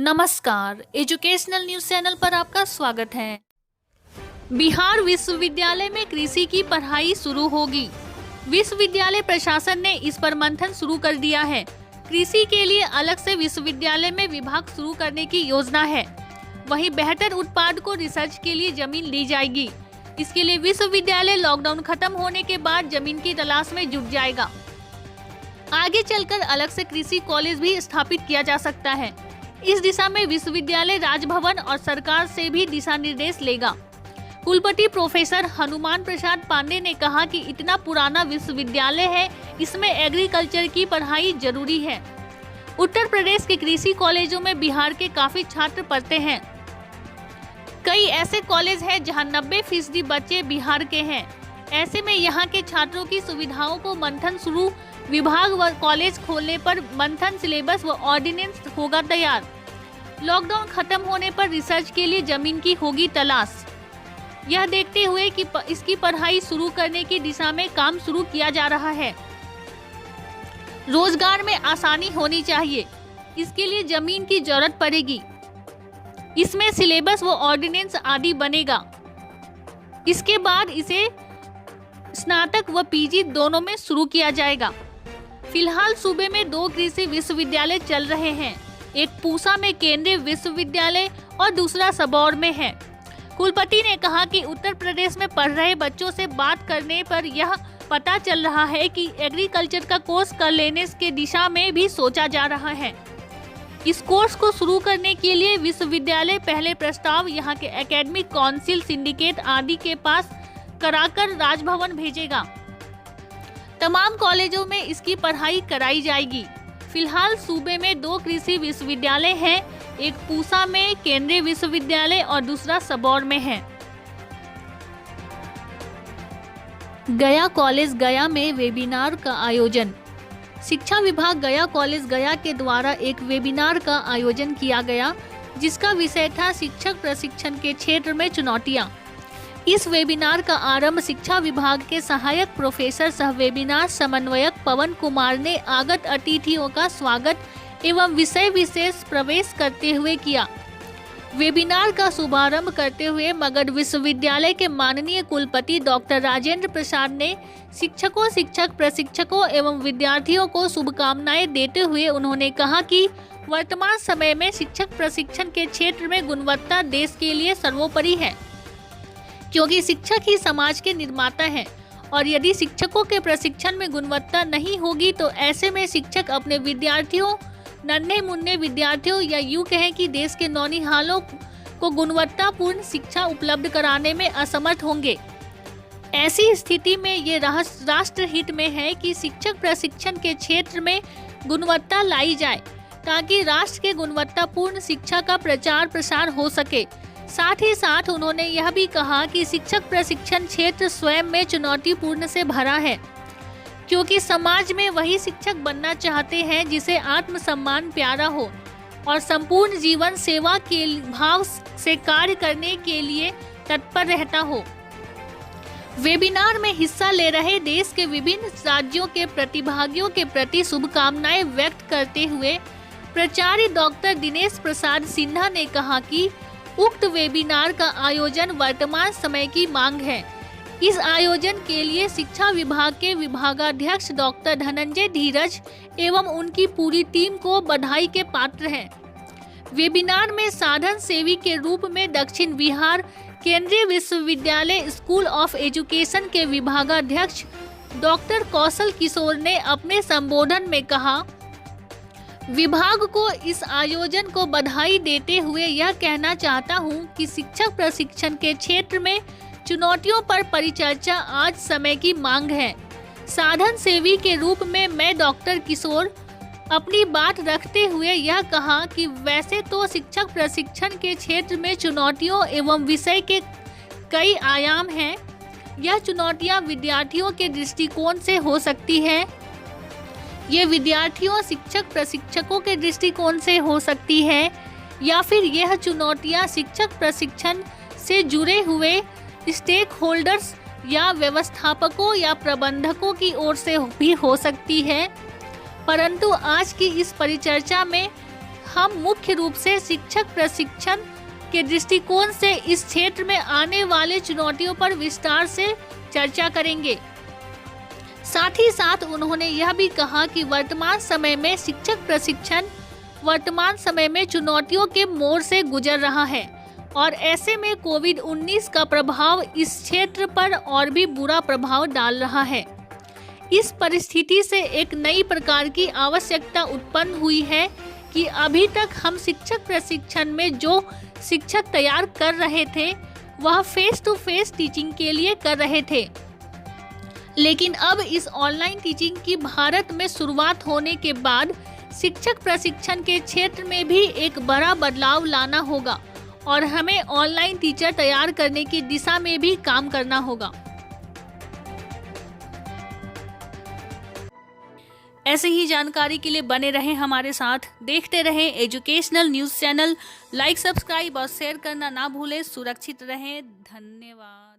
नमस्कार, educational news channel पर आपका स्वागत है। बिहार विश्वविद्यालय में कृषि की पढ़ाई शुरू होगी। विश्वविद्यालय प्रशासन ने इस पर मंथन शुरू कर दिया है। कृषि के लिए अलग से विश्वविद्यालय में विभाग शुरू करने की योजना है। वहीं बेहतर उत्पाद को रिसर्च के लिए जमीन ली जाएगी। इसके लिए विश्वविद्यालय लॉकडाउन खत्म होने के बाद जमीन की तलाश में जुट जाएगा। आगे चलकर अलग से कृषि कॉलेज भी स्थापित किया जा सकता है। इस दिशा में विश्वविद्यालय राजभवन और सरकार से भी दिशा निर्देश लेगा। कुलपति प्रोफेसर हनुमान प्रसाद पांडे ने कहा कि इतना पुराना विश्वविद्यालय है, इसमें एग्रीकल्चर की पढ़ाई जरूरी है। उत्तर प्रदेश के कृषि कॉलेजों में बिहार के काफी छात्र पढ़ते हैं। कई ऐसे कॉलेज हैं जहां 90% बच्चे बिहार के हैं। ऐसे में यहां के छात्रों की सुविधाओं को मंथन शुरू विभाग व कॉलेज खोलने पर मंथन सिलेबस व ऑर्डिनेंस होगा तैयार। लॉकडाउन खत्म होने पर रिसर्च के लिए जमीन की होगी तलाश। यह देखते हुए कि इसकी पढ़ाई शुरू करने की दिशा में काम शुरू किया जा रहा है। रोजगार में आसानी होनी चाहिए, इसके लिए जमीन की जरूरत पड़ेगी। इसमें सिलेबस व ऑर्डिनेंस आदि बनेगा। इसके बाद इसे स्नातक व पीजी दोनों में शुरू किया जाएगा। फिलहाल सूबे में 2 कृषि विश्वविद्यालय चल रहे हैं। एक पूसा में केंद्रीय विश्वविद्यालय और दूसरा सबौर में है। कुलपति ने कहा कि उत्तर प्रदेश में पढ़ रहे बच्चों से बात करने पर यह पता चल रहा है कि एग्रीकल्चर का कोर्स कर लेने के दिशा में भी सोचा जा रहा है। इस कोर्स को शुरू करने के लिए विश्वविद्यालय पहले प्रस्ताव यहां के एकेडमिक काउंसिल, सिंडिकेट आदि के पास कराकर राजभवन भेजेगा। तमाम कॉलेजों में इसकी पढ़ाई कराई जाएगी। फिलहाल सूबे में 2 कृषि विश्वविद्यालय हैं, एक पूसा में केंद्रीय विश्वविद्यालय और दूसरा सबौर में है। गया कॉलेज गया में वेबिनार का आयोजन। शिक्षा विभाग गया कॉलेज गया के द्वारा एक वेबिनार का आयोजन किया गया, जिसका विषय था शिक्षक प्रशिक्षण के क्षेत्र में चुनौतियां। इस वेबिनार का आरंभ शिक्षा विभाग के सहायक प्रोफेसर सह वेबिनार समन्वयक पवन कुमार ने आगत अतिथियों का स्वागत एवं विषय विशेष प्रवेश करते हुए किया। वेबिनार का शुभारंभ करते हुए मगध विश्वविद्यालय के माननीय कुलपति डॉक्टर राजेंद्र प्रसाद ने शिक्षकों, शिक्षक प्रशिक्षकों एवं विद्यार्थियों को शुभकामनाएं देते हुए उन्होंने कहा कि वर्तमान समय में शिक्षक प्रशिक्षण के क्षेत्र में गुणवत्ता देश के लिए सर्वोपरि है, क्योंकि शिक्षक ही समाज के निर्माता हैं और यदि शिक्षकों के प्रशिक्षण में गुणवत्ता नहीं होगी तो ऐसे में शिक्षक अपने विद्यार्थियों, नन्हे मुन्ने विद्यार्थियों या यूँ कहें कि देश के नौनिहालों को गुणवत्तापूर्ण शिक्षा उपलब्ध कराने में असमर्थ होंगे। ऐसी स्थिति में ये राष्ट्र हित में है कि शिक्षक प्रशिक्षण के क्षेत्र में गुणवत्ता लाई जाए, ताकि राष्ट्र के गुणवत्तापूर्ण शिक्षा का प्रचार प्रसार हो सके। साथ ही साथ उन्होंने यह भी कहा कि शिक्षक प्रशिक्षण क्षेत्र स्वयं में चुनौतीपूर्ण से भरा है, क्योंकि समाज में वही शिक्षक बनना चाहते हैं जिसे आत्मसम्मान प्यारा हो और संपूर्ण जीवन सेवा के भाव से कार्य करने के लिए तत्पर रहता हो। वेबिनार में हिस्सा ले रहे देश के विभिन्न राज्यों के प्रतिभागियों के प्रति शुभकामनाएं व्यक्त करते हुए प्राचार्य डॉक्टर दिनेश प्रसाद सिन्हा ने कहा कि उक्त वेबिनार का आयोजन वर्तमान समय की मांग है। इस आयोजन के लिए शिक्षा विभाग के विभागाध्यक्ष डॉक्टर धनंजय धीरज एवं उनकी पूरी टीम को बधाई के पात्र हैं। वेबिनार में साधन सेवी के रूप में दक्षिण बिहार केंद्रीय विश्वविद्यालय स्कूल ऑफ एजुकेशन के विभागाध्यक्ष डॉक्टर कौशल किशोर ने अपने संबोधन में कहा, विभाग को इस आयोजन को बधाई देते हुए यह कहना चाहता हूं कि शिक्षक प्रशिक्षण के क्षेत्र में चुनौतियों पर परिचर्चा आज समय की मांग है। साधन सेवी के रूप में मैं डॉक्टर किशोर अपनी बात रखते हुए यह कहा कि वैसे तो शिक्षक प्रशिक्षण के क्षेत्र में चुनौतियों एवं विषय के कई आयाम हैं। यह चुनौतियां विद्यार्थियों के दृष्टिकोण से हो सकती है, ये विद्यार्थियों, शिक्षक प्रशिक्षकों के दृष्टिकोण से हो सकती है, या फिर यह चुनौतियां शिक्षक प्रशिक्षण से जुड़े हुए स्टेक होल्डर्स या व्यवस्थापकों या प्रबंधकों की ओर से भी हो सकती है। परंतु आज की इस परिचर्चा में हम मुख्य रूप से शिक्षक प्रशिक्षण के दृष्टिकोण से इस क्षेत्र में आने वाले चुनौतियों पर विस्तार से चर्चा करेंगे। साथ ही साथ उन्होंने यह भी कहा कि वर्तमान समय में शिक्षक प्रशिक्षण वर्तमान समय में चुनौतियों के मोड़ से गुजर रहा है और ऐसे में कोविड-19 का प्रभाव इस क्षेत्र पर और भी बुरा प्रभाव डाल रहा है। इस परिस्थिति से एक नई प्रकार की आवश्यकता उत्पन्न हुई है कि अभी तक हम शिक्षक प्रशिक्षण में जो शिक्षक तैयार कर रहे थे वह फेस टू फेस टीचिंग के लिए कर रहे थे, लेकिन अब इस ऑनलाइन टीचिंग की भारत में शुरुआत होने के बाद शिक्षक प्रशिक्षण के क्षेत्र में भी एक बड़ा बदलाव लाना होगा और हमें ऑनलाइन टीचर तैयार करने की दिशा में भी काम करना होगा। ऐसे ही जानकारी के लिए बने रहें हमारे साथ, देखते रहें educational news channel. Like, subscribe और शेयर करना ना भूलें। सुरक्षित रहें। धन्यवाद।